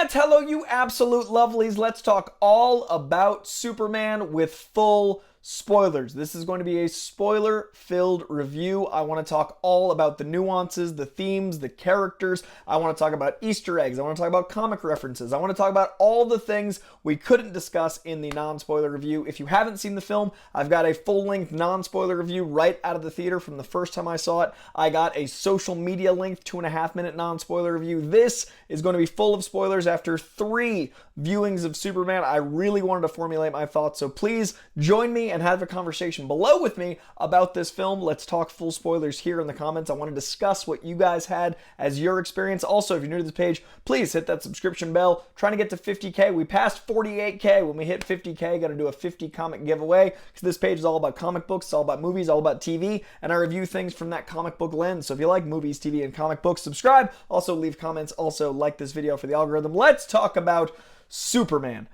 Internet, hello you absolute lovelies. Let's talk all about Superman with full spoilers. This is going to be a spoiler-filled review. I want to talk all about the nuances, the themes, the characters. I want to talk about Easter eggs. I want to talk about comic references. I want to talk about all the things we couldn't discuss in the non-spoiler review. If you haven't seen the film, I've got a full-length non-spoiler review right out of the theater from the first time I saw it. I got a social media length 2.5-minute non-spoiler review. This is going to be full of spoilers after 3 viewings of Superman. I really wanted to formulate my thoughts, so please join me and have a conversation below with me about this film. Let's talk full spoilers here in the comments. I want to discuss what you guys had as your experience. Also, if you're new to this page, please hit that subscription bell. Trying to get to 50K. We passed 48K. When we hit 50K, got to do a 50 comic giveaway because this page is all about comic books, it's all about movies, all about TV, and I review things from that comic book lens. So if you like movies, TV, and comic books, subscribe. Also, leave comments. Also, like this video for the algorithm. Let's talk about Superman.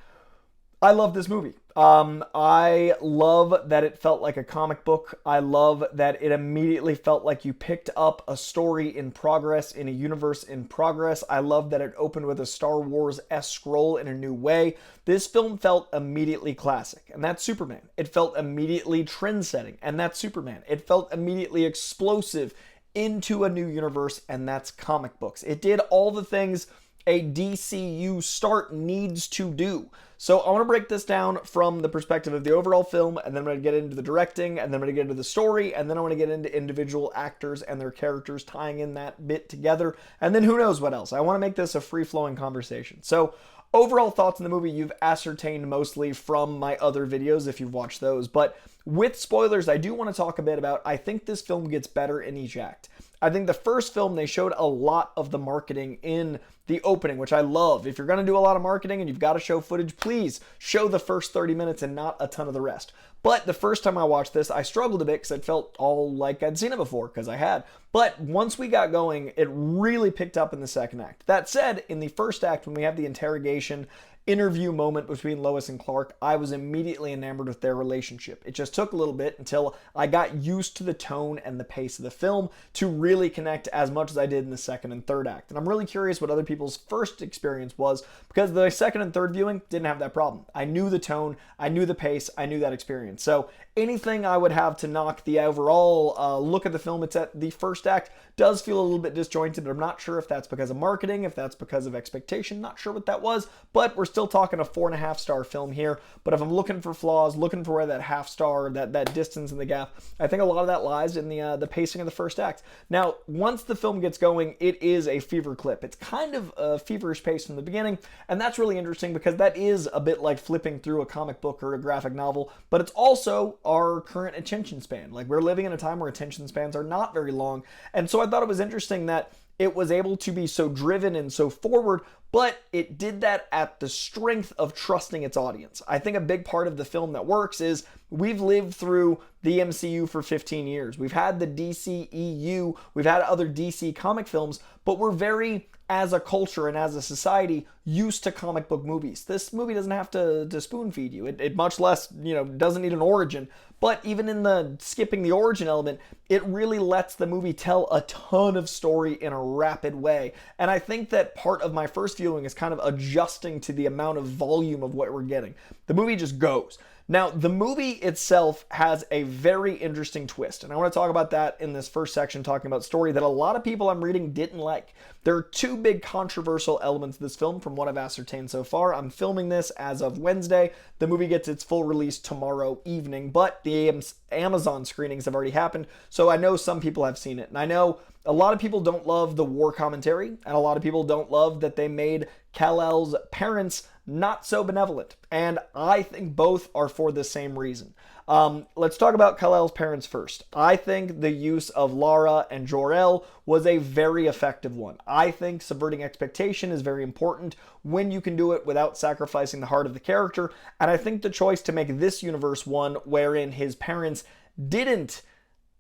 I love this movie. I love that it felt like a comic book. I love that it immediately felt like you picked up a story in progress, in a universe in progress. I love that it opened with a Star Wars-esque scroll in a new way. This film felt immediately classic, and that's Superman. It felt immediately trend-setting, and that's Superman. It felt immediately explosive into a new universe, and that's comic books. It did all the things a DCU start needs to do. So I want to break this down from the perspective of the overall film, and then I'm going to get into the directing, and then I'm going to get into the story, and then I want to get into individual actors and their characters tying in that bit together, and then who knows what else. I want to make this a free-flowing conversation. So overall thoughts on the movie you've ascertained mostly from my other videos if you've watched those, but with spoilers, I do want to talk a bit about, I think this film gets better in each act. I think the first film, they showed a lot of the marketing in the opening, which I love. If you're going to do a lot of marketing and you've got to show footage, please show the first 30 minutes and not a ton of the rest. But the first time I watched this, I struggled a bit because it felt all like I'd seen it before, because I had. But once we got going, it really picked up in the second act. That said, in the first act, when we have the interrogation interview moment between Lois and Clark, I was immediately enamored with their relationship. It just took a little bit until I got used to the tone and the pace of the film to really connect as much as I did in the second and third act. And I'm really curious what other people's first experience was, because the second and third viewing didn't have that problem. I knew the tone, I knew the pace, I knew that experience. So anything I would have to knock the overall look at the film, it's at the first act, does feel a little bit disjointed, but I'm not sure if that's because of marketing, if that's because of expectation, not sure what that was, but we're still talking a 4.5 star film here. But if I'm looking for flaws, looking for where that half star, that distance in the gap, I think a lot of that lies in the pacing of the first act. Now, once the film gets going, it is a fever clip. It's kind of a feverish pace from the beginning, and that's really interesting because that is a bit like flipping through a comic book or a graphic novel, but it's also our current attention span. Like, we're living in a time where attention spans are not very long, and so I thought it was interesting that it was able to be so driven and so forward, but it did that at the strength of trusting its audience. I think a big part of the film that works is we've lived through the MCU for 15 years. We've had the DCEU, we've had other DC comic films, but we're very, as a culture and as a society, used to comic book movies. This movie doesn't have to spoon feed you. It much less, doesn't need an origin. But even in the skipping the origin element, it really lets the movie tell a ton of story in a rapid way. And I think that part of my first viewing is kind of adjusting to the amount of volume of what we're getting. The movie just goes. Now, the movie itself has a very interesting twist, and I want to talk about that in this first section, talking about story that a lot of people I'm reading didn't like. There are 2 big controversial elements of this film from what I've ascertained so far. I'm filming this as of Wednesday. The movie gets its full release tomorrow evening, but the Amazon screenings have already happened, so I know some people have seen it. And I know a lot of people don't love the war commentary, and a lot of people don't love that they made Kal-El's parents not so benevolent. And I think both are for the same reason. Let's talk about Kal-El's parents first. I think the use of Lara and Jor-El was a very effective one. I think subverting expectation is very important when you can do it without sacrificing the heart of the character. And I think the choice to make this universe one wherein his parents didn't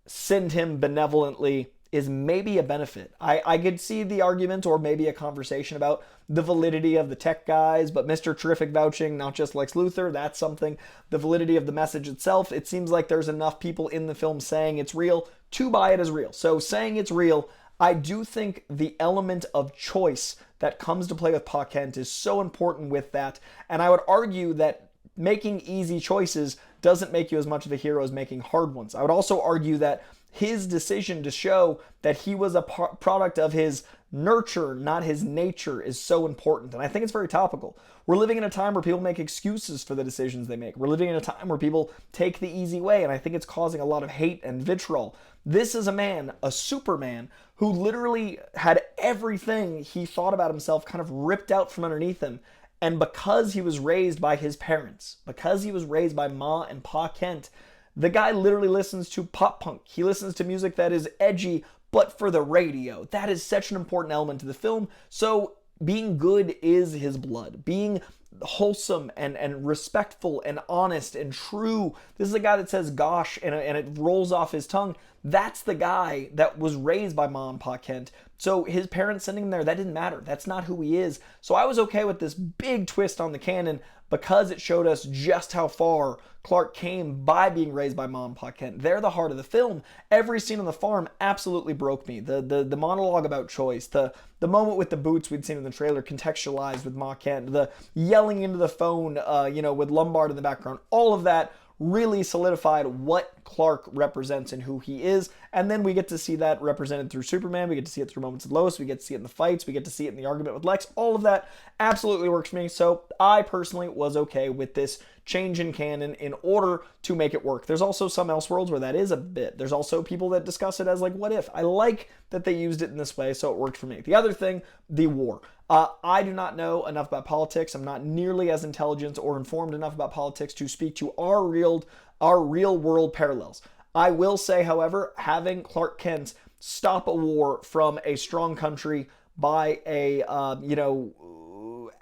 send him benevolently is maybe a benefit. I could see the argument or maybe a conversation about the validity of the tech guys, but Mr. Terrific vouching, not just Lex Luthor, that's something. The validity of the message itself, it seems like there's enough people in the film saying it's real to buy it as real. So saying it's real, I do think the element of choice that comes to play with Pa Kent is so important with that. And I would argue that making easy choices doesn't make you as much of a hero as making hard ones. I would also argue that his decision to show that he was a product of his nurture, not his nature, is so important. And I think it's very topical. We're living in a time where people make excuses for the decisions they make. We're living in a time where people take the easy way, and I think it's causing a lot of hate and vitriol. This is a man, a Superman, who literally had everything he thought about himself kind of ripped out from underneath him. And because he was raised by his parents, because he was raised by Ma and Pa Kent, the guy literally listens to pop punk. He listens to music that is edgy, but for the radio. That is such an important element to the film. So being good is his blood. Being wholesome and respectful and honest and true. This is a guy that says gosh and it rolls off his tongue. That's the guy that was raised by Ma and Pa Kent. So his parents sending him there, that didn't matter. That's not who he is. So I was okay with this big twist on the canon because it showed us just how far Clark came by being raised by Ma and Pa Kent. They're the heart of the film. Every scene on the farm absolutely broke me. The monologue about choice, the moment with the boots we'd seen in the trailer contextualized with Ma Kent, the yelling into the phone, with Lombard in the background, all of that really solidified what Clark represents and who he is. And then we get to see that represented through Superman. We get to see it through moments of Lois. We get to see it in the fights. We get to see it in the argument with Lex. All of that absolutely works for me. So I personally was okay with this change in canon in order to make it work. There's also some Elseworlds where that is a bit. There's also people that discuss it as like, what if? I like that they used it in this way, so it worked for me. The other thing, the war. I do not know enough about politics. I'm not nearly as intelligent or informed enough about politics to speak to our real world parallels. I will say, however, having Clark Kent stop a war from a strong country by a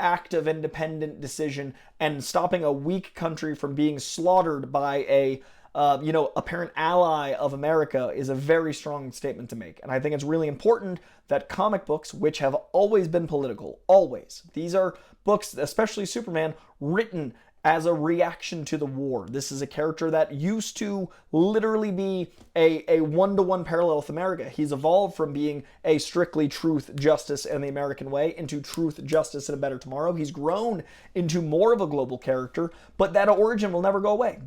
act of independent decision and stopping a weak country from being slaughtered by a apparent ally of America is a very strong statement to make. And I think it's really important that comic books, which have always been political, always, these are books, especially Superman, written as a reaction to the war. This is a character that used to literally be a one-to-one parallel with America. He's evolved from being a strictly truth, justice, and the American way into truth, justice, and a better tomorrow. He's grown into more of a global character, but that origin will never go away.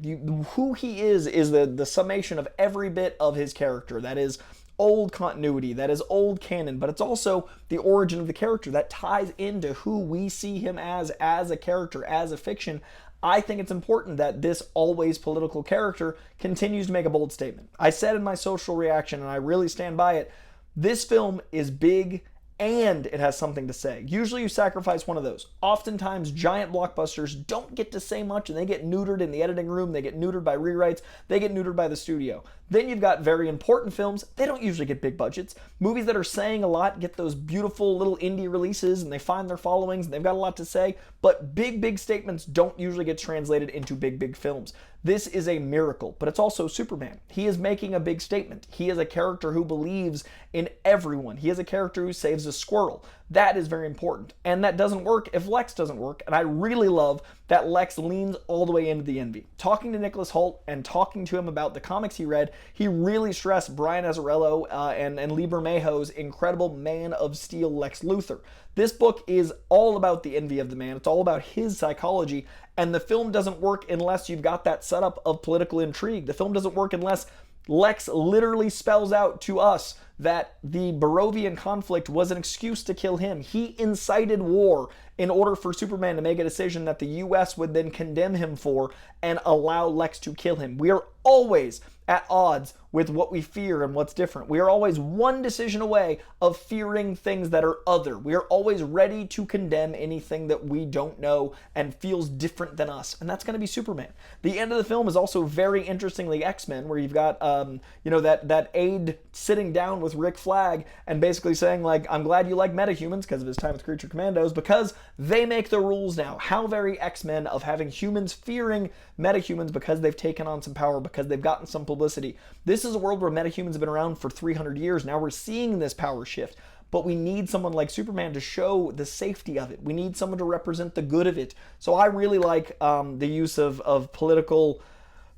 Who he is the summation of every bit of his character. That is old continuity, that is old canon, but it's also the origin of the character that ties into who we see him as a character, as a fiction. I think it's important that this always political character continues to make a bold statement. I said in my social reaction, and I really stand by it, this film is big and it has something to say. Usually you sacrifice one of those. Oftentimes giant blockbusters don't get to say much and they get neutered in the editing room, they get neutered by rewrites, they get neutered by the studio. Then you've got very important films, they don't usually get big budgets. Movies that are saying a lot get those beautiful little indie releases and they find their followings and they've got a lot to say, but big statements don't usually get translated into big films. This is a miracle, but it's also Superman. He is making a big statement. He is a character who believes in everyone. He is a character who saves a squirrel. That is very important. And that doesn't work if Lex doesn't work. And I really love that Lex leans all the way into the envy. Talking to Nicholas Hoult and talking to him about the comics he read, he really stressed Brian Azzarello and Lee Bermejo's incredible Man of Steel Lex Luthor. This book is all about the envy of the man. It's all about his psychology. And the film doesn't work unless you've got that setup of political intrigue. The film doesn't work unless Lex literally spells out to us that the Barovian conflict was an excuse to kill him. He incited war in order for Superman to make a decision that the US would then condemn him for and allow Lex to kill him. We are always at odds with what we fear and what's different. We are always one decision away of fearing things that are other. We are always ready to condemn anything that we don't know and feels different than us. And that's going to be Superman. The end of the film is also very interestingly X-Men, where you've got, that aide sitting down with Rick Flag and basically saying, like, I'm glad you like metahumans because of his time with Creature Commandos, because they make the rules now. How very X-Men of having humans fearing metahumans because they've taken on some power, because they've gotten some publicity. This is a world where metahumans have been around for 300 years. Now we're seeing this power shift, but we need someone like Superman to show the safety of it. We need someone to represent the good of it. So I really like the use of political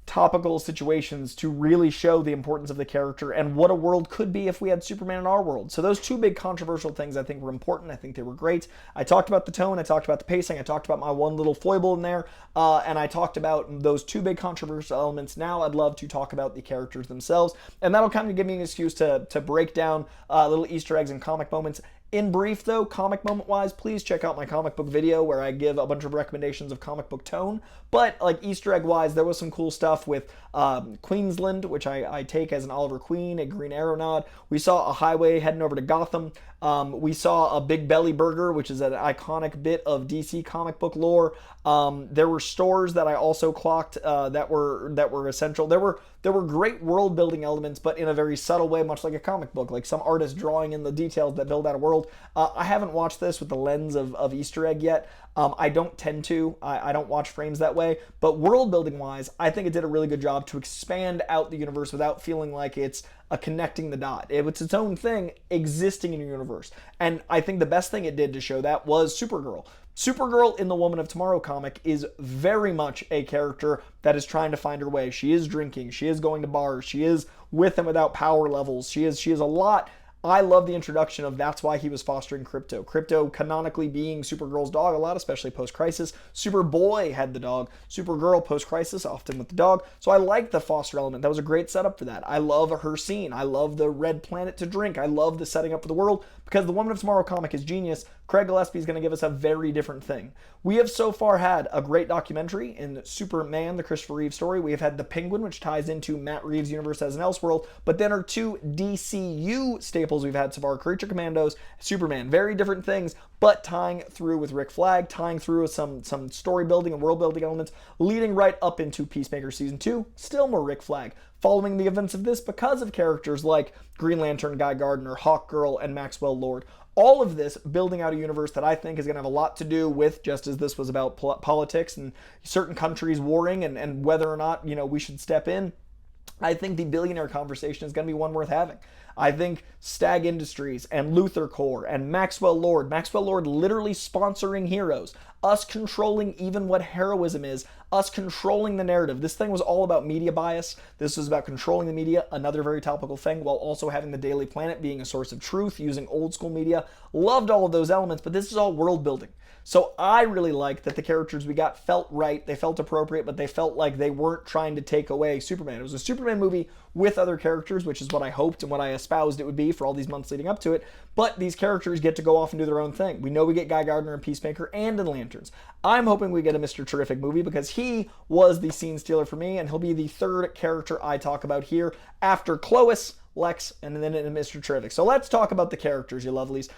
topical situations to really show the importance of the character and what a world could be if we had Superman in our world. So those two big controversial things I think were important. I think they were great. I talked about the tone, I talked about the pacing, I talked about my one little foible in there, and I talked about those two big controversial elements. Now I'd love to talk about the characters themselves, and that'll kind of give me an excuse to break down little Easter eggs and comic moments. In brief, though, comic moment-wise, please check out my comic book video where I give a bunch of recommendations of comic book tone. But, like, Easter egg-wise, there was some cool stuff with Queensland, which I take as an Oliver Queen, a Green Arrow nod. We saw a highway heading over to Gotham. We saw a Big Belly Burger, which is an iconic bit of DC comic book lore. There were stores that I also clocked that were essential. There were great world building elements, but in a very subtle way, much like a comic book, like some artist drawing in the details that build out a world. I haven't watched this with the lens of Easter egg yet. I don't tend to. I don't watch frames that way. But world building wise, I think it did a really good job to expand out the universe without feeling like it's a connecting the dot. It's its own thing existing in a universe. And I think the best thing it did to show that was Supergirl. Supergirl in the Woman of Tomorrow comic is very much a character that is trying to find her way. She is drinking. She is going to bars. She is with and without power levels. She is a lot. I love the introduction of that's why he was fostering Krypto. Krypto canonically being Supergirl's dog a lot, especially post-crisis. Superboy had the dog. Supergirl post-crisis, often with the dog. So I like the foster element. That was a great setup for that. I love her scene. I love the red planet to drink. I love the setting up for the world because the Woman of Tomorrow comic is genius. Craig Gillespie is going to give us a very different thing. We have so far had a great documentary in Superman, the Christopher Reeve story. We have had The Penguin, which ties into Matt Reeves' universe as an Elseworld. But then our two DCU staples we've had so far, Creature Commandos, Superman. Very different things, but tying through with Rick Flag, tying through with some story building and world building elements, leading right up into Peacemaker Season 2. Still more Rick Flag. Following the events of this because of characters like Green Lantern, Guy Gardner, Hawkgirl, and Maxwell Lord. All of this building out a universe that I think is going to have a lot to do with, just as this was about politics and certain countries warring and whether or not, we should step in. I think the billionaire conversation is going to be one worth having. I think Stag Industries and Luthor Corps and Maxwell Lord literally sponsoring heroes, us controlling even what heroism is, us controlling the narrative. This thing was all about media bias. This was about controlling the media, another very topical thing, while also having the Daily Planet being a source of truth, using old school media. Loved all of those elements, but this is all world building. So I really liked that the characters we got felt right, they felt appropriate, but they felt like they weren't trying to take away Superman. It was a Superman movie with other characters, which is what I hoped and what I espoused it would be for all these months leading up to it, but these characters get to go off and do their own thing. We know we get Guy Gardner in Peacemaker and in Lanterns. I'm hoping we get a Mr. Terrific movie because he was the scene stealer for me, and he'll be the third character I talk about here after Lois, Lex, and then Mr. Terrific. So let's talk about the characters, you lovelies.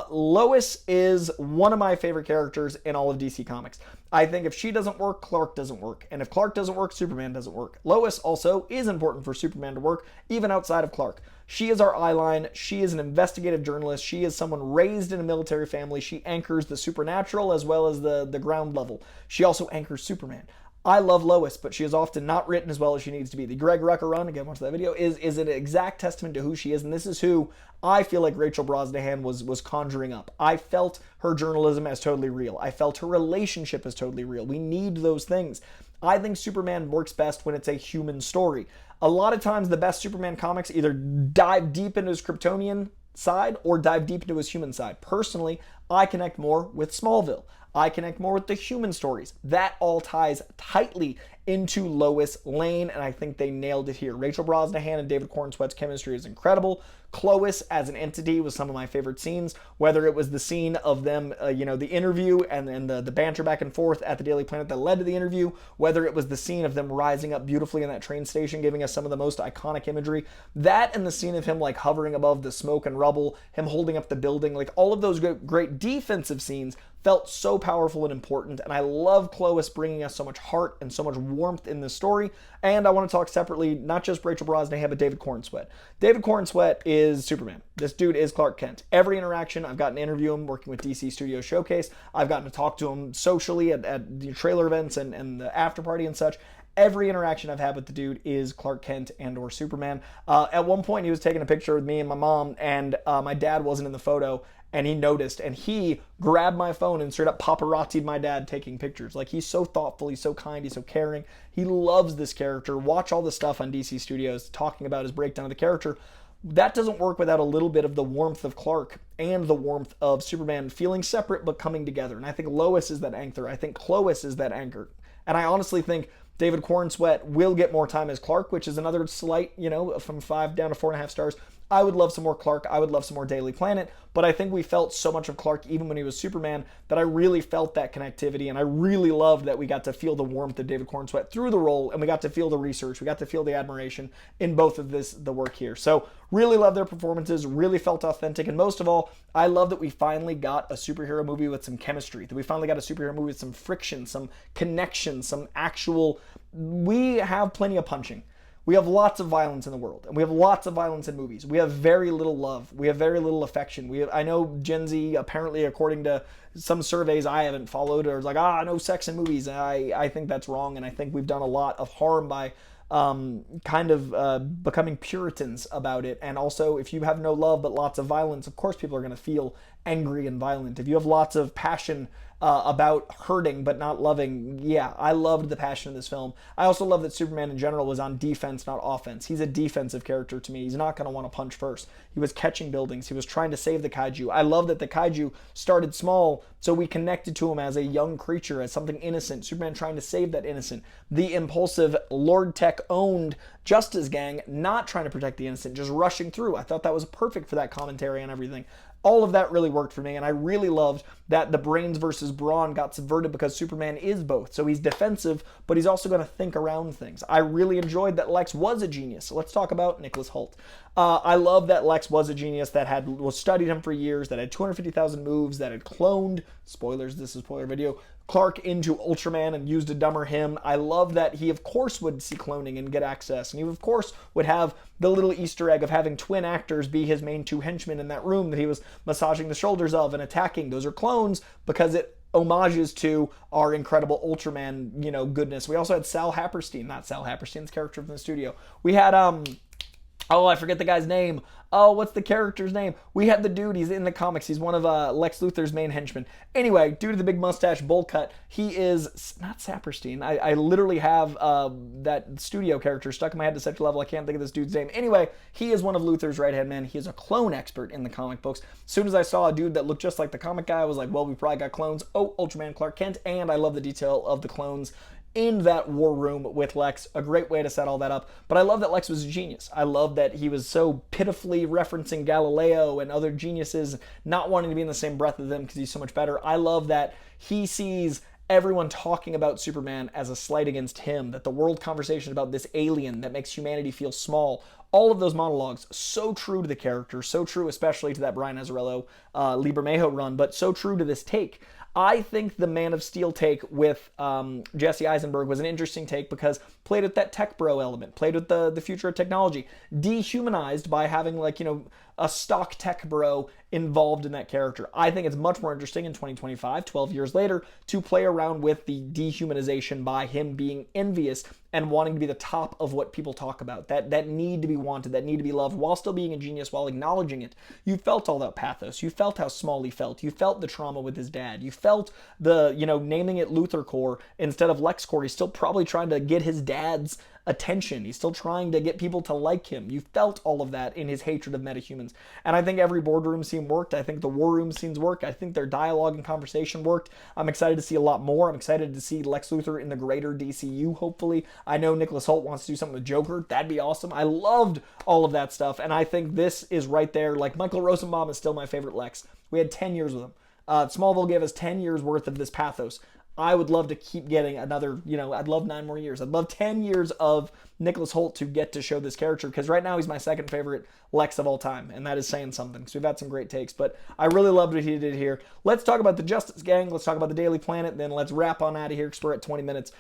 Lois is one of my favorite characters in all of DC Comics. I think if she doesn't work, Clark doesn't work. And if Clark doesn't work, Superman doesn't work. Lois also is important for Superman to work, even outside of Clark. She is our eye line. She is an investigative journalist. She is someone raised in a military family. She anchors the supernatural as well as the ground level. She also anchors Superman. I love Lois, but she is often not written as well as she needs to be. The Greg Rucka run, again, watch that video, is an exact testament to who she is, and this is who I feel like Rachel Brosnahan was conjuring up. I felt her journalism as totally real. I felt her relationship as totally real. We need those things. I think Superman works best when it's a human story. A lot of times the best Superman comics either dive deep into his Kryptonian side or dive deep into his human side. Personally, I connect more with Smallville. I connect more with the human stories. That all ties tightly into Lois Lane, and I think they nailed it here. Rachel Brosnahan and David Corenswet's chemistry is incredible. Lois as an entity was some of my favorite scenes, whether it was the scene of them, the interview and the banter back and forth at the Daily Planet that led to the interview, whether it was the scene of them rising up beautifully in that train station, giving us some of the most iconic imagery. That and the scene of him like hovering above the smoke and rubble, him holding up the building, like all of those great defensive scenes felt so powerful and important, and I love Lois bringing us so much heart and so much warmth in this story. And I want to talk separately, not just Rachel Brosnahan, but David Corenswet. David Corenswet is Superman. This dude is Clark Kent. Every interaction, I've gotten to interview him working with DC Studios Showcase. I've gotten to talk to him socially at the trailer events and the after party and such. Every interaction I've had with the dude is Clark Kent and or Superman. At one point, he was taking a picture with me and my mom, and my dad wasn't in the photo. and he noticed, and he grabbed my phone and straight up paparazzi'd my dad taking pictures. Like, he's so thoughtful, he's so kind, he's so caring. He loves this character. Watch all the stuff on DC Studios talking about his breakdown of the character. That doesn't work without a little bit of the warmth of Clark and the warmth of Superman feeling separate but coming together. And I think Lois is that anchor. I think Lois is that anchor. And I honestly think David Corenswet will get more time as Clark, which is another slight, from 5 down to 4.5 stars. I would love some more Clark. I would love some more Daily Planet. But I think we felt so much of Clark even when he was Superman that I really felt that connectivity. And I really loved that we got to feel the warmth of David Corenswet through the role. And we got to feel the research. We got to feel the admiration in both of the work here. So really love their performances. Really felt authentic. And most of all, I love that we finally got a superhero movie with some chemistry. That we finally got a superhero movie with some friction, some connection, some actual... We have plenty of punching. We have lots of violence in the world, and we have lots of violence in movies. We have very little love. We have very little affection. I know Gen Z, apparently, according to some surveys I haven't followed, are like, no sex in movies. I think that's wrong, and I think we've done a lot of harm by becoming Puritans about it. And also, if you have no love but lots of violence, of course people are going to feel angry and violent. If you have lots of passion about hurting but not loving, yeah, I loved the passion in this film. I also love that Superman in general was on defense, not offense. He's a defensive character to me. He's not going to want to punch first. He was catching buildings. He was trying to save the kaiju. I love that the kaiju started small, so we connected to him as a young creature, as something innocent. Superman trying to save that innocent. The impulsive Lord Tech-owned Justice Gang not trying to protect the innocent, just rushing through. I thought that was perfect for that commentary and everything. All of that really worked for me, and I really loved that the brains versus brawn got subverted because Superman is both. So he's defensive, but he's also going to think around things. I really enjoyed that Lex was a genius. So let's talk about Nicholas Hoult. I love that Lex was a genius that was studied him for years, that had 250,000 moves, that had cloned, spoilers, this is a spoiler video, Clark into Ultraman and used to dumber him. I love that he, of course, would see cloning and get access. And he, of course, would have the little Easter egg of having twin actors be his main 2 henchmen in that room that he was massaging the shoulders of and attacking. Those are clones because it homages to our incredible Ultraman, goodness. We also had Sal Happerstein, not Sal Happerstein's character from the studio. We had, I forget the guy's name. What's the character's name? We had the dude, he's in the comics. He's one of Lex Luthor's main henchmen. Anyway, due to the big mustache bowl cut, he is not Saperstein. I literally have that studio character stuck in my head to such a level I can't think of this dude's name. Anyway, he is one of Luthor's right-hand men. He is a clone expert in the comic books. As soon as I saw a dude that looked just like the comic guy, I was like, well, we probably got clones. Oh, Ultraman Clark Kent, and I love the detail of the clones in that war room with Lex. A great way to set all that up. But I love that Lex was a genius. I love that he was so pitifully referencing Galileo and other geniuses, not wanting to be in the same breath of them because he's so much better. I love that he sees everyone talking about Superman as a slight against him, that the world conversation about this alien that makes humanity feel small. All of those monologues, so true to the character, so true especially to that Brian Azzarello, Lee Bermejo run, but so true to this take. I think the Man of Steel take with Jesse Eisenberg was an interesting take because played with that tech bro element, played with the future of technology, dehumanized by having a stock tech bro involved in that character. I think it's much more interesting in 2025, 12 years later, to play around with the dehumanization by him being envious and wanting to be the top of what people talk about. That need to be wanted, that need to be loved, while still being a genius, while acknowledging it. You felt all that pathos. You felt how small he felt. You felt the trauma with his dad. You felt the, naming it Luthor Corps instead of Lex Corps. He's still probably trying to get his dad's attention. He's still trying to get people to like him. You felt all of that in his hatred of metahumans. And I think every boardroom scene worked. I think the war room scenes worked. I think their dialogue and conversation worked. I'm excited to see a lot more. I'm excited to see Lex Luthor in the greater DCU, hopefully. I know Nicholas Hoult wants to do something with Joker. That'd be awesome. I loved all of that stuff. And I think this is right there. Like, Michael Rosenbaum is still my favorite Lex. We had 10 years with him. Smallville gave us 10 years worth of this pathos. I would love to keep getting another, I'd love 9 more years. I'd love 10 years of Nicholas Hoult to get to show this character, because right now he's my second favorite Lex of all time, and that is saying something. So we've had some great takes, but I really loved what he did here. Let's talk about the Justice Gang. Let's talk about the Daily Planet, then let's wrap on out of here because we're at 20 minutes.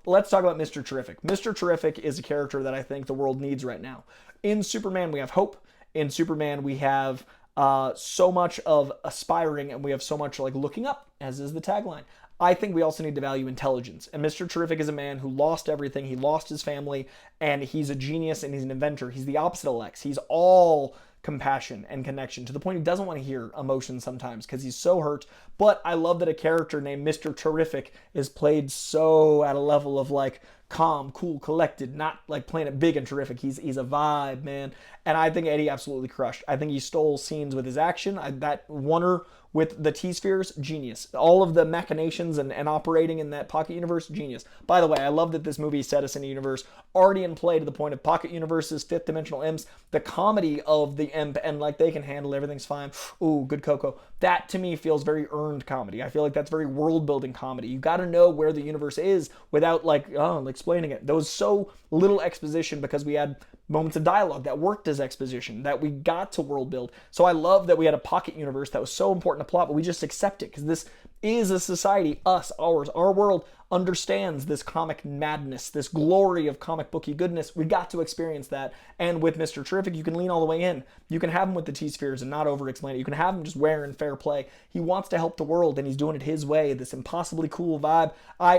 Let's talk about Mr. Terrific. Mr. Terrific is a character that I think the world needs right now. In Superman, we have hope. In Superman, we have so much of aspiring, and we have so much like looking up, as is the tagline. I think we also need to value intelligence. And Mr. Terrific is a man who lost everything. He lost his family, and he's a genius, and he's an inventor. He's the opposite of Lex. He's all compassion and connection to the point he doesn't want to hear emotion sometimes because he's so hurt. But I love that a character named Mr. Terrific is played so at a level of like calm, cool, collected, not like playing it big and terrific. He's a vibe, man. And I think Edi absolutely crushed. I think he stole scenes with his action. That oneer with the T-spheres, genius. All of the machinations and operating in that pocket universe, genius. By the way, I love that this movie set us in a universe already in play to the point of pocket universes, fifth dimensional imps, the comedy of the imp, and like they can handle everything's fine. Ooh, good Coco. That to me feels very earned comedy. I feel like that's very world building comedy. You got to know where the universe is without like explaining it. There was so little exposition because we had moments of dialogue that worked as exposition, that we got to world build. So I love that we had a pocket universe that was so important to plot, but we just accept it because this is a society, us, ours, our world understands this comic madness, this glory of comic booky goodness. We got to experience that. And with Mr. Terrific, you can lean all the way in. You can have him with the T-spheres and not over-explain it. You can have him just wearing fair play. He wants to help the world, and he's doing it his way, this impossibly cool vibe.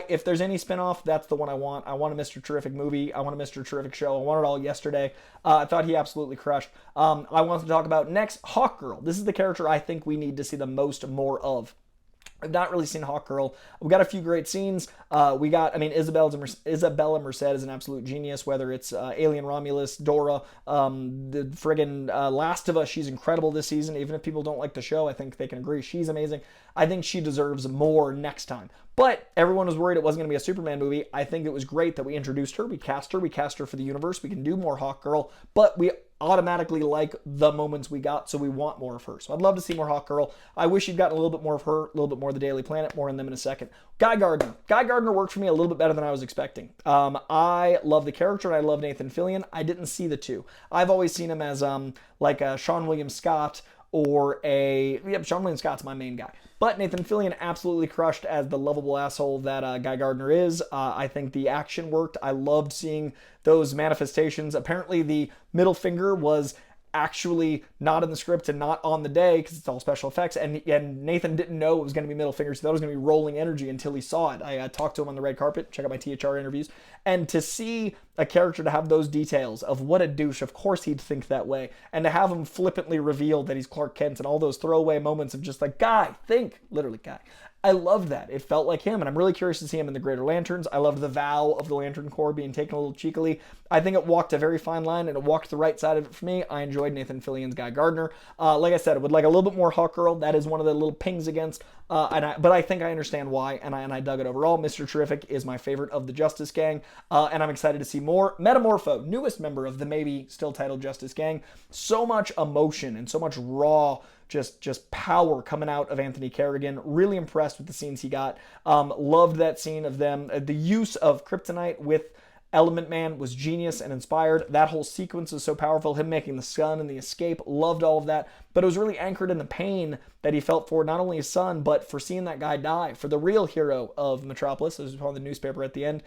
If there's any spinoff, that's the one I want. I want a Mr. Terrific movie. I want a Mr. Terrific show. I want it all yesterday. I thought he absolutely crushed. I want to talk about next, Hawkgirl. This is the character I think we need to see the most more of. I've not really seen Hawkgirl. We got a few great scenes. Isabella Merced is an absolute genius, whether it's Alien Romulus, Dora, the friggin' Last of Us. She's incredible this season. Even if people don't like the show, I think they can agree she's amazing. I think she deserves more next time. But everyone was worried it wasn't going to be a Superman movie. I think it was great that we introduced her. We cast her for the universe. We can do more Hawkgirl, but we automatically like the moments we got, so we want more of her. So I'd love to see more Hawkgirl. I wish you'd gotten a little bit more of her, a little bit more of the Daily Planet, more on them in a second. Guy Gardner worked for me a little bit better than I was expecting. I love the character, and I love Nathan Fillion. I didn't see the two. I've always seen him as like a Sean William Scott or Sean William Scott's my main guy. But Nathan Fillion absolutely crushed as the lovable asshole that Guy Gardner is. I think the action worked. I loved seeing those manifestations. Apparently the middle finger was actually not in the script and not on the day because it's all special effects, and Nathan didn't know it was going to be middle fingers. He thought it was going to be rolling energy until he saw it. I talked to him on the red carpet. Check out my THR interviews. And to see a character to have those details of what a douche, of course he'd think that way, and to have him flippantly reveal that he's Clark Kent and all those throwaway moments of just like, Guy, think, literally Guy. I loved that. It felt like him, and I'm really curious to see him in the Greater Lanterns. I loved the vow of the Lantern Corps being taken a little cheekily. I think it walked a very fine line, and it walked the right side of it for me. I enjoyed Nathan Fillion's Guy Gardner. Like I said, I would like a little bit more Hawkgirl. That is one of the little pings against, but I think I understand why, and I dug it overall. Mr. Terrific is my favorite of the Justice Gang, and I'm excited to see more. Metamorpho, newest member of the maybe still titled Justice Gang. So much emotion and so much raw just power coming out of Anthony Kerrigan. Really impressed with the scenes he got. Loved that scene of them. The use of kryptonite with Element Man was genius and inspired. That whole sequence was so powerful. Him making the sun and the escape. Loved all of that. But it was really anchored in the pain that he felt for not only his son, but for seeing that guy die. For the real hero of Metropolis, as was on the newspaper at the end.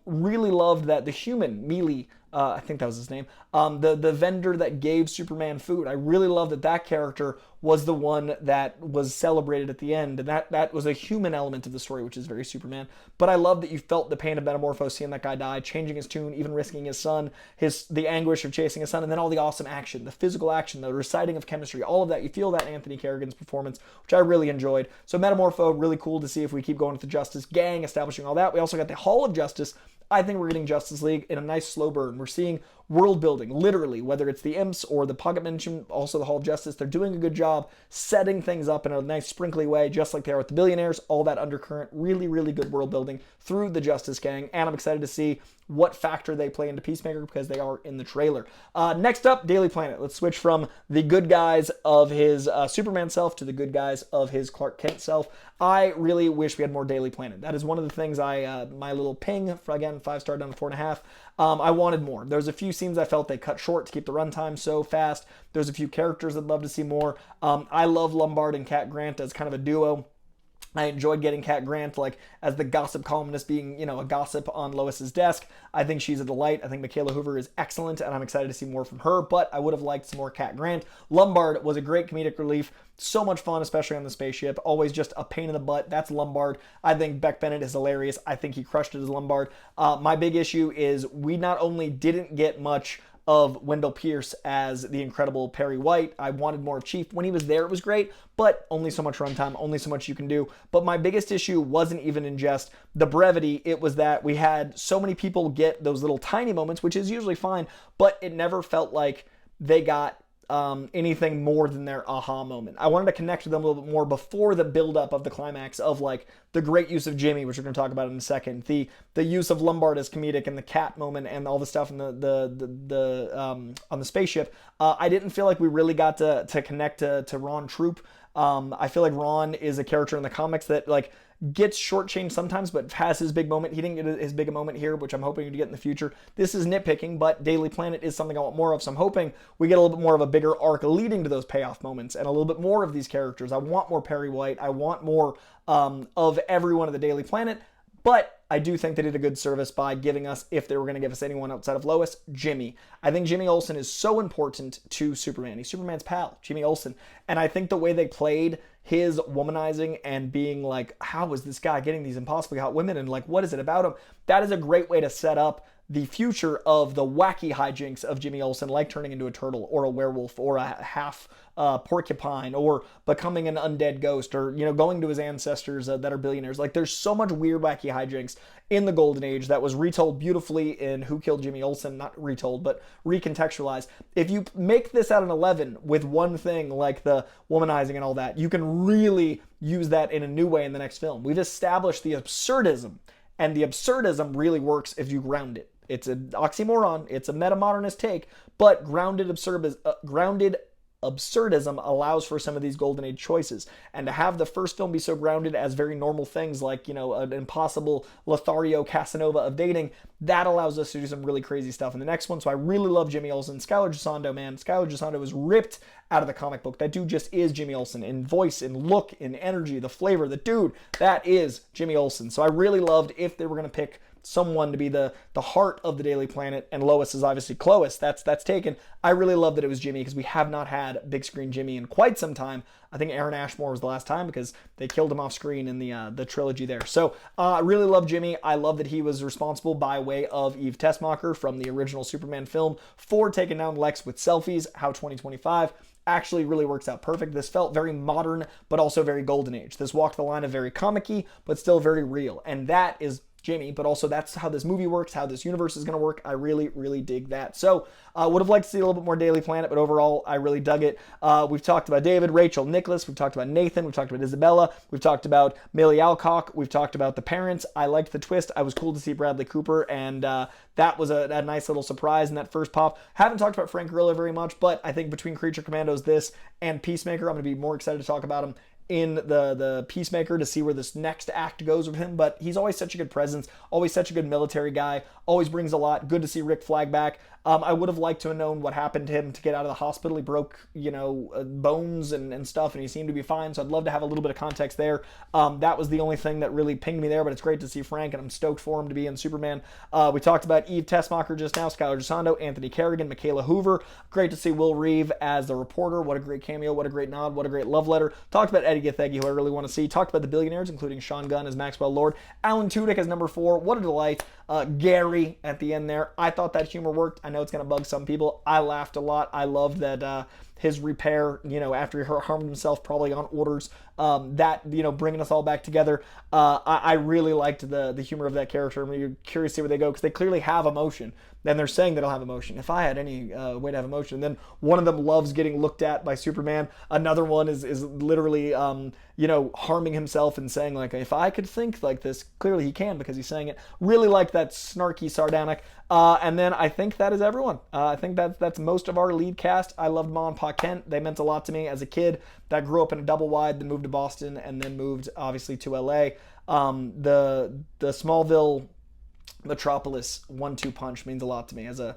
Really loved that the human, Mealy, I think that was his name, the vendor that gave Superman food. I really love that character was the one that was celebrated at the end, and that was a human element of the story, which is very Superman. But I love that you felt the pain of Metamorpho, seeing that guy die, changing his tune, even risking his son, the anguish of chasing his son, and then all the awesome action, the physical action, the reciting of chemistry, all of that. You feel that in Anthony Kerrigan's performance, which I really enjoyed. So Metamorpho, really cool to see if we keep going with the Justice Gang, establishing all that. We also got the Hall of Justice. I think we're getting Justice League in a nice slow burn. We're seeing world building, literally, whether it's the Imps or the Pocket Dimension, also the Hall of Justice. They're doing a good job setting things up in a nice sprinkly way, just like they are with the Billionaires. All that undercurrent, really, really good world building through the Justice Gang, and I'm excited to see what factor they play into Peacemaker because they are in the trailer. Next up, Daily Planet. Let's switch from the good guys of his Superman self to the good guys of his Clark Kent self. I really wish we had more Daily Planet. That is one of the things my little ping, for again, 5-star down to 4.5. I wanted more. There's a few scenes I felt they cut short to keep the runtime so fast. There's a few characters I'd love to see more. I love Lombard and Cat Grant as kind of a duo. I enjoyed getting Cat Grant like as the gossip columnist being, a gossip on Lois's desk. I think she's a delight. I think Michaela Hoover is excellent, and I'm excited to see more from her, but I would have liked some more Cat Grant. Lombard was a great comedic relief. So much fun, especially on the spaceship. Always just a pain in the butt. That's Lombard. I think Beck Bennett is hilarious. I think he crushed it as Lombard. My big issue is we not only didn't get much of Wendell Pierce as the incredible Perry White. I wanted more of Chief. When he was there, it was great, but only so much runtime, only so much you can do. But my biggest issue wasn't even in just the brevity. It was that we had so many people get those little tiny moments, which is usually fine, but it never felt like they got anything more than their aha moment. I wanted to connect with them a little bit more before the buildup of the climax of like the great use of Jimmy, which we're going to talk about in a second, the use of Lombard as comedic and the cat moment and all the stuff in the on the spaceship. I didn't feel like we really got to connect to Ron Troop. I feel like Ron is a character in the comics that like gets shortchanged sometimes, but has his big moment. He didn't get his big moment here, which I'm hoping to get in the future. This is nitpicking, but Daily Planet is something I want more of, so I'm hoping we get a little bit more of a bigger arc leading to those payoff moments and a little bit more of these characters. I want more Perry White. I want more of everyone of the Daily Planet, but I do think they did a good service by giving us, if they were going to give us anyone outside of Lois, Jimmy. I think Jimmy Olsen is so important to Superman. He's Superman's pal, Jimmy Olsen. And I think the way they played his womanizing and being like, how is this guy getting these impossibly hot women? And like, what is it about him? That is a great way to set up the future of the wacky hijinks of Jimmy Olsen, like turning into a turtle or a werewolf or a half porcupine or becoming an undead ghost or, you know, going to his ancestors that are billionaires. Like there's so much weird wacky hijinks in the Golden Age that was retold beautifully in Who Killed Jimmy Olsen, not retold, but recontextualized. If you make this at an 11 with one thing like the womanizing and all that, you can really use that in a new way in the next film. We've established the absurdism, and the absurdism really works if you ground it. It's an oxymoron, it's a metamodernist take, but grounded absurdism allows for some of these Golden Age choices. And to have the first film be so grounded as very normal things like, you know, an impossible Lothario Casanova of dating, that allows us to do some really crazy stuff in the next one. So I really love Jimmy Olsen. Skylar Gisondo, man. Skylar Gisondo was ripped out of the comic book. That dude just is Jimmy Olsen in voice, in look, in energy, the flavor. The dude, that is Jimmy Olsen. So I really loved if they were going to pick someone to be the heart of the Daily Planet, and Lois is obviously Clois. That's taken. I really love that it was Jimmy because we have not had big screen Jimmy in quite some time. I think Aaron Ashmore was the last time because they killed him off screen in the trilogy there. So I really love Jimmy. I love that he was responsible by way of Eve Tessmacher from the original Superman film for taking down Lex with selfies. How 2025 actually really works out perfect. This felt very modern, but also very Golden Age. This walked the line of very comic-y, but still very real. And that is Jimmy, but also that's how this movie works, how this universe is going to work. I really, really dig that. So would have liked to see a little bit more Daily Planet, but overall, I really dug it. We've talked about David, Rachel, Nicholas. We've talked about Nathan. We've talked about Isabella. We've talked about Millie Alcock. We've talked about the parents. I liked the twist. I was cool to see Bradley Cooper, and that was a nice little surprise in that first pop. Haven't talked about Frank Grillo very much, but I think between Creature Commandos, this, and Peacemaker, I'm going to be more excited to talk about him in the Peacemaker to see where this next act goes with him. But he's always such a good presence, always such a good military guy, always brings a lot. Good to see Rick Flag back. I would have liked to have known what happened to him to get out of the hospital. He broke, bones and stuff, and he seemed to be fine. So I'd love to have a little bit of context there. That was the only thing that really pinged me there, but it's great to see Frank, and I'm stoked for him to be in Superman. We talked about Eve Tessmacher just now, Skylar Gisondo, Anthony Kerrigan, Michaela Hoover. Great to see Will Reeve as the reporter. What a great cameo, what a great nod, what a great love letter. Talked about Edi Gathegi, who I really want to see. Talked about the billionaires, including Sean Gunn as Maxwell Lord. Alan Tudyk as number 4. What a delight. Gary at the end there. I thought that humor worked. I know it's going to bug some people. I laughed a lot. I loved that his repair, after he harmed himself, probably on orders, bringing us all back together. I really liked the humor of that character. I mean, you're curious to see where they go because they clearly have emotion. Then they're saying they don't have emotion. If I had any way to have emotion, then one of them loves getting looked at by Superman. Another one is literally, harming himself and saying, like, if I could think like this, clearly he can because he's saying it. Really like that snarky, sardonic. And then I think that is everyone. I think that's most of our lead cast. I loved Ma and Pa Kent. They meant a lot to me as a kid that grew up in a double wide, then moved to Boston, and then moved, obviously, to LA. The Smallville Metropolis 1-2 punch means a lot to me as a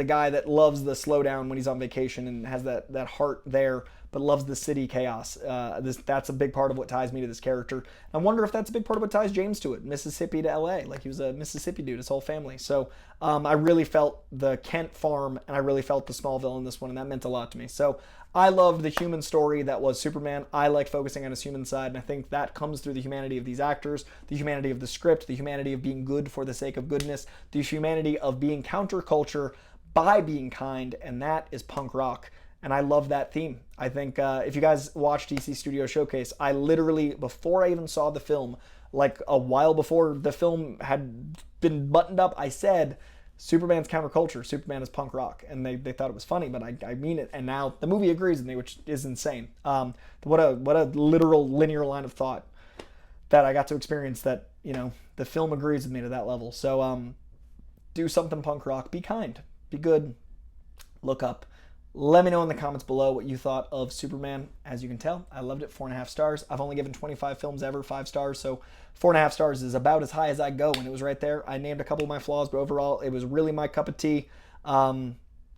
guy that loves the slowdown when he's on vacation and has that heart there, but loves the city chaos. That's a big part of what ties me to this character. I wonder if that's a big part of what ties James to it. Mississippi to LA, like he was a Mississippi dude, his whole family. So I really felt the Kent farm, and I really felt the Smallville in this one, and that meant a lot to me. So I loved the human story that was Superman. I like focusing on his human side, and I think that comes through the humanity of these actors, the humanity of the script, the humanity of being good for the sake of goodness, the humanity of being counterculture, by being kind, and that is punk rock. And I love that theme. I think if you guys watch DC Studio Showcase, I literally, before I even saw the film, like a while before the film had been buttoned up, I said, Superman's counterculture, Superman is punk rock. And they thought it was funny, but I mean it. And now the movie agrees with me, which is insane. What a literal linear line of thought that I got to experience, that, you know, the film agrees with me to that level. So do something punk rock. Be kind. Be good. Look up. Let me know in the comments below what you thought of Superman. As you can tell, I loved it. 4.5 stars. I've only given 25 films ever 5 stars, so 4.5 stars is about as high as I go, and it was right there. I named a couple of my flaws, but overall, it was really my cup of tea.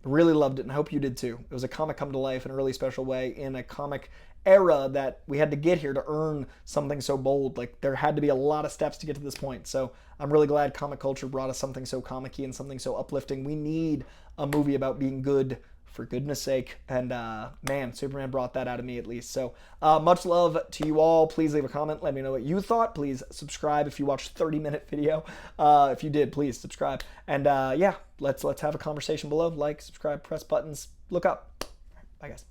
Really loved it, and I hope you did too. It was a comic come to life in a really special way, in a comic era that we had to get here to earn something so bold. Like, there had to be a lot of steps to get to this point. So I'm really glad comic culture brought us something so comic-y and something so uplifting. We need a movie about being good, for goodness sake. And man, Superman brought that out of me, at least. So much love to you all. Please leave a comment. Let me know what you thought. Please subscribe if you watched a 30-minute video. If you did, please subscribe. And yeah, let's have a conversation below. Like, subscribe, press buttons, look up. Bye, guys.